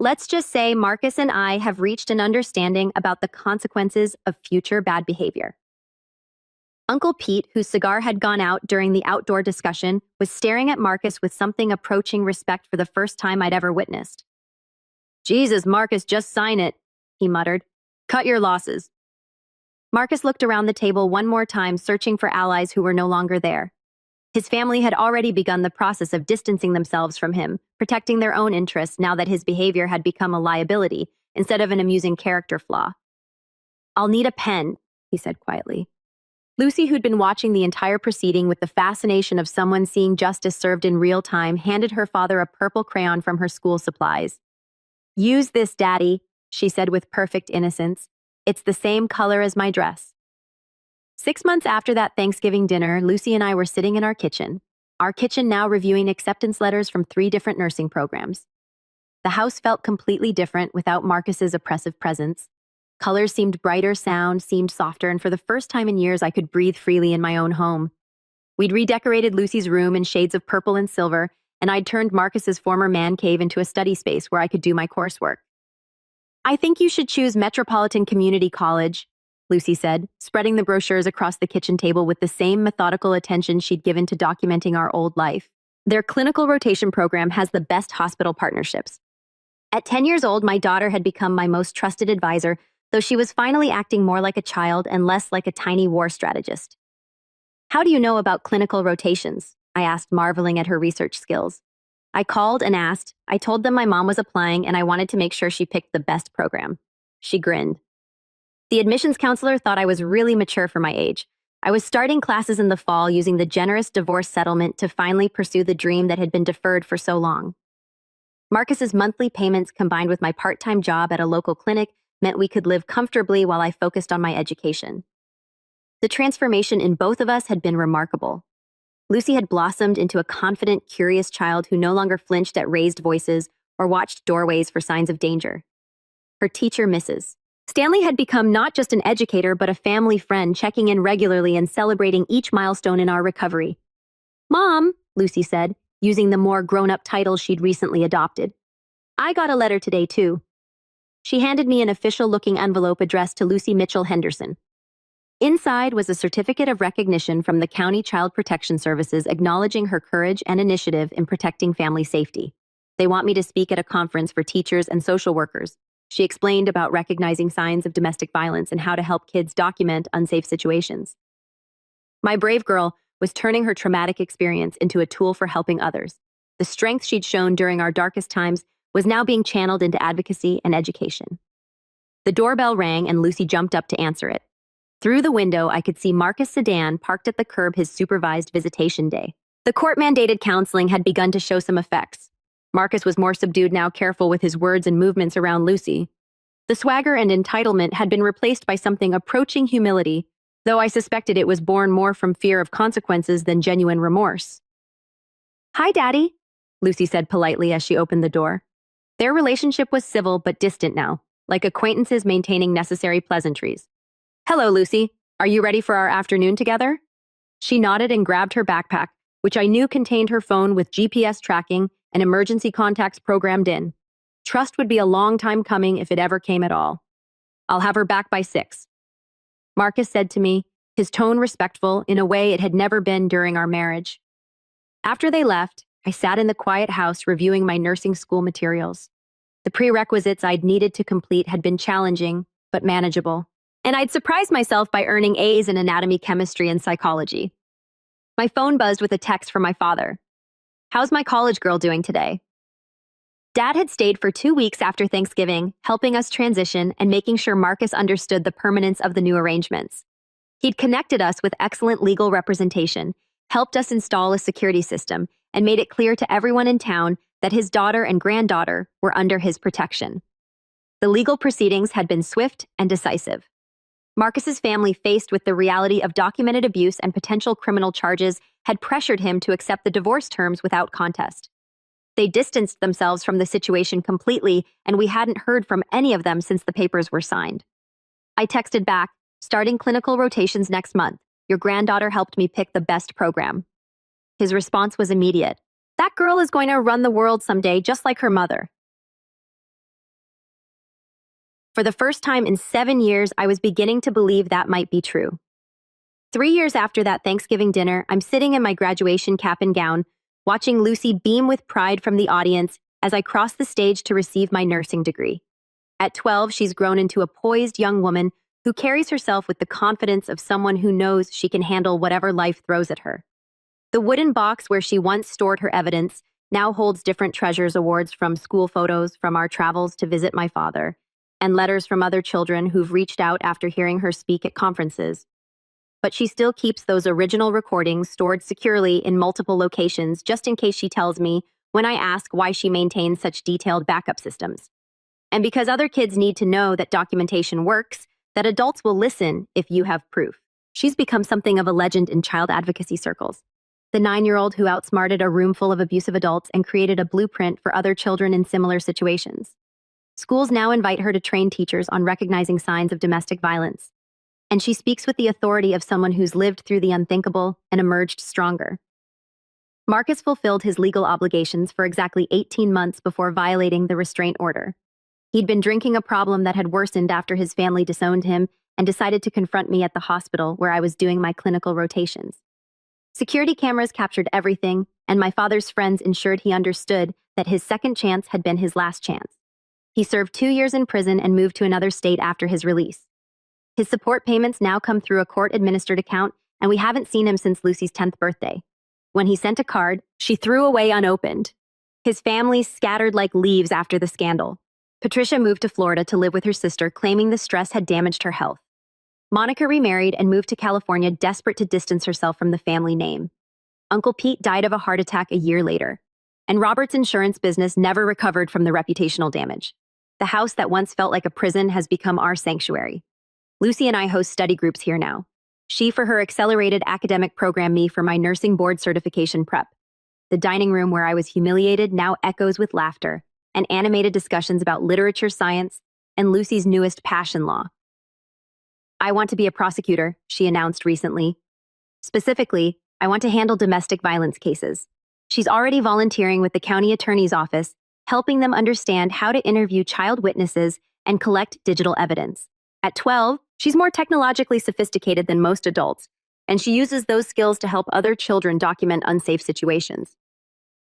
Let's just say Marcus and I have reached an understanding about the consequences of future bad behavior. Uncle Pete, whose cigar had gone out during the outdoor discussion, was staring at Marcus with something approaching respect for the first time I'd ever witnessed. Jesus, Marcus, just sign it, he muttered. Cut your losses. Marcus looked around the table one more time, searching for allies who were no longer there. His family had already begun the process of distancing themselves from him, protecting their own interests now that his behavior had become a liability instead of an amusing character flaw. I'll need a pen, he said quietly. Lucy, who'd been watching the entire proceeding with the fascination of someone seeing justice served in real time, handed her father a purple crayon from her school supplies. Use this, Daddy, she said with perfect innocence. It's the same color as my dress. 6 months after that Thanksgiving dinner, Lucy and I were sitting in our kitchen now reviewing acceptance letters from 3 different nursing programs. The house felt completely different without Marcus's oppressive presence. Colors seemed brighter, sound seemed softer, and for the first time in years I could breathe freely in my own home. We'd redecorated Lucy's room in shades of purple and silver, and I'd turned Marcus's former man cave into a study space where I could do my coursework. I think you should choose Metropolitan Community College, Lucy said, spreading the brochures across the kitchen table with the same methodical attention she'd given to documenting our old life. Their clinical rotation program has the best hospital partnerships. At 10 years old, my daughter had become my most trusted advisor, though she was finally acting more like a child and less like a tiny war strategist. How do you know about clinical rotations? I asked, marveling at her research skills. I called and asked. I told them my mom was applying and I wanted to make sure she picked the best program. She grinned. The admissions counselor thought I was really mature for my age. I was starting classes in the fall using the generous divorce settlement to finally pursue the dream that had been deferred for so long. Marcus's monthly payments combined with my part-time job at a local clinic meant we could live comfortably while I focused on my education. The transformation in both of us had been remarkable. Lucy had blossomed into a confident, curious child who no longer flinched at raised voices or watched doorways for signs of danger. Her teacher, Mrs. Stanley, had become not just an educator but a family friend, checking in regularly and celebrating each milestone in our recovery. Mom, Lucy said, using the more grown-up title she'd recently adopted. I got a letter today, too. She handed me an official-looking envelope addressed to Lucy Mitchell Henderson. Inside was a certificate of recognition from the County Child Protection Services acknowledging her courage and initiative in protecting family safety. They want me to speak at a conference for teachers and social workers. She explained about recognizing signs of domestic violence and how to help kids document unsafe situations. My brave girl was turning her traumatic experience into a tool for helping others. The strength she'd shown during our darkest times was now being channeled into advocacy and education. The doorbell rang and Lucy jumped up to answer it. Through the window, I could see Marcus' sedan parked at the curb his supervised visitation day. The court-mandated counseling had begun to show some effects. Marcus was more subdued now, careful with his words and movements around Lucy. The swagger and entitlement had been replaced by something approaching humility, though I suspected it was born more from fear of consequences than genuine remorse. Hi, Daddy, Lucy said politely as she opened the door. Their relationship was civil but distant now, like acquaintances maintaining necessary pleasantries. Hello, Lucy. Are you ready for our afternoon together? She nodded and grabbed her backpack, which I knew contained her phone with GPS tracking and emergency contacts programmed in. Trust would be a long time coming if it ever came at all. I'll have her back by 6. Marcus said to me, his tone respectful in a way it had never been during our marriage. After they left, I sat in the quiet house reviewing my nursing school materials. The prerequisites I'd needed to complete had been challenging, but manageable. And I'd surprised myself by earning A's in anatomy, chemistry, and psychology. My phone buzzed with a text from my father. How's my college girl doing today? Dad had stayed for 2 weeks after Thanksgiving, helping us transition and making sure Marcus understood the permanence of the new arrangements. He'd connected us with excellent legal representation, helped us install a security system, and made it clear to everyone in town that his daughter and granddaughter were under his protection. The legal proceedings had been swift and decisive. Marcus's family, faced with the reality of documented abuse and potential criminal charges, had pressured him to accept the divorce terms without contest. They distanced themselves from the situation completely, and we hadn't heard from any of them since the papers were signed. I texted back, "Starting clinical rotations next month. Your granddaughter helped me pick the best program." His response was immediate. "That girl is going to run the world someday, just like her mother." For the first time in 7 years, I was beginning to believe that might be true. 3 years after that Thanksgiving dinner, I'm sitting in my graduation cap and gown, watching Lucy beam with pride from the audience as I cross the stage to receive my nursing degree. At 12, she's grown into a poised young woman who carries herself with the confidence of someone who knows she can handle whatever life throws at her. The wooden box where she once stored her evidence now holds different treasures, awards from school photos, from our travels to visit my father, and letters from other children who've reached out after hearing her speak at conferences. But she still keeps those original recordings stored securely in multiple locations just in case she tells me when I ask why she maintains such detailed backup systems. And because other kids need to know that documentation works, that adults will listen if you have proof. She's become something of a legend in child advocacy circles. The 9-year-old who outsmarted a room full of abusive adults and created a blueprint for other children in similar situations. Schools now invite her to train teachers on recognizing signs of domestic violence. And she speaks with the authority of someone who's lived through the unthinkable and emerged stronger. Marcus fulfilled his legal obligations for exactly 18 months before violating the restraint order. He'd been drinking a problem that had worsened after his family disowned him and decided to confront me at the hospital where I was doing my clinical rotations. Security cameras captured everything, and my father's friends ensured he understood that his second chance had been his last chance. He served 2 years in prison and moved to another state after his release. His support payments now come through a court-administered account, and we haven't seen him since Lucy's 10th birthday. When he sent a card, she threw away unopened. His family scattered like leaves after the scandal. Patricia moved to Florida to live with her sister, claiming the stress had damaged her health. Monica remarried and moved to California, desperate to distance herself from the family name. Uncle Pete died of a heart attack a year later, and Robert's insurance business never recovered from the reputational damage. The house that once felt like a prison has become our sanctuary. Lucy and I host study groups here now. She for her accelerated academic program, me for my nursing board certification prep. The dining room where I was humiliated now echoes with laughter and animated discussions about literature, science, and Lucy's newest passion, law. "I want to be a prosecutor," she announced recently. "Specifically, I want to handle domestic violence cases." She's already volunteering with the county attorney's office, helping them understand how to interview child witnesses and collect digital evidence. At 12, she's more technologically sophisticated than most adults, and she uses those skills to help other children document unsafe situations.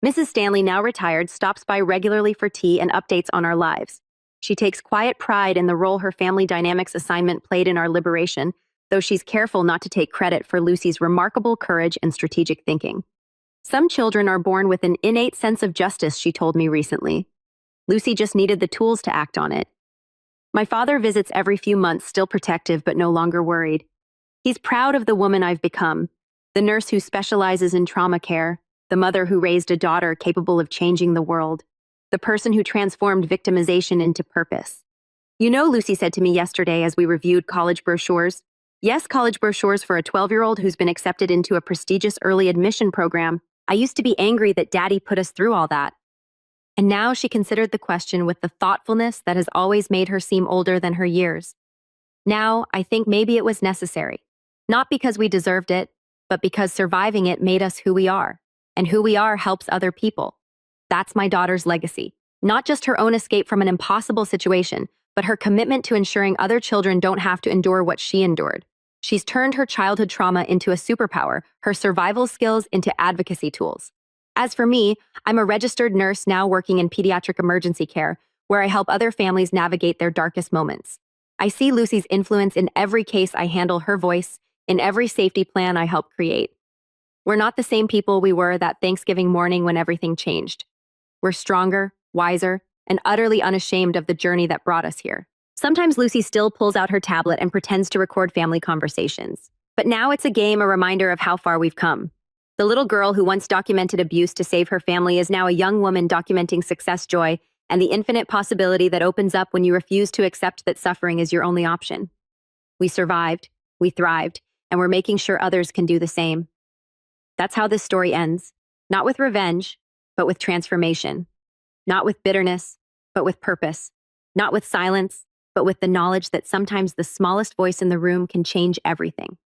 Mrs. Stanley, now retired, stops by regularly for tea and updates on our lives. She takes quiet pride in the role her family dynamics assignment played in our liberation, though she's careful not to take credit for Lucy's remarkable courage and strategic thinking. "Some children are born with an innate sense of justice," she told me recently. Lucy just needed the tools to act on it. My father visits every few months, still protective but no longer worried. He's proud of the woman I've become, the nurse who specializes in trauma care, the mother who raised a daughter capable of changing the world, the person who transformed victimization into purpose. "You know," Lucy said to me yesterday as we reviewed college brochures. "Yes, college brochures for a 12-year-old who's been accepted into a prestigious early admission program. I used to be angry that Daddy put us through all that." And now she considered the question with the thoughtfulness that has always made her seem older than her years. "Now, I think maybe it was necessary. Not because we deserved it, but because surviving it made us who we are. And who we are helps other people." That's my daughter's legacy. Not just her own escape from an impossible situation, but her commitment to ensuring other children don't have to endure what she endured. She's turned her childhood trauma into a superpower, her survival skills into advocacy tools. As for me, I'm a registered nurse now working in pediatric emergency care, where I help other families navigate their darkest moments. I see Lucy's influence in every case I handle, her voice in every safety plan I help create. We're not the same people we were that Thanksgiving morning when everything changed. We're stronger, wiser, and utterly unashamed of the journey that brought us here. Sometimes Lucy still pulls out her tablet and pretends to record family conversations. But now it's a game, a reminder of how far we've come. The little girl who once documented abuse to save her family is now a young woman documenting success, joy, and the infinite possibility that opens up when you refuse to accept that suffering is your only option. We survived, we thrived, and we're making sure others can do the same. That's how this story ends. Not with revenge, but with transformation. Not with bitterness, but with purpose. Not with silence, but with the knowledge that sometimes the smallest voice in the room can change everything.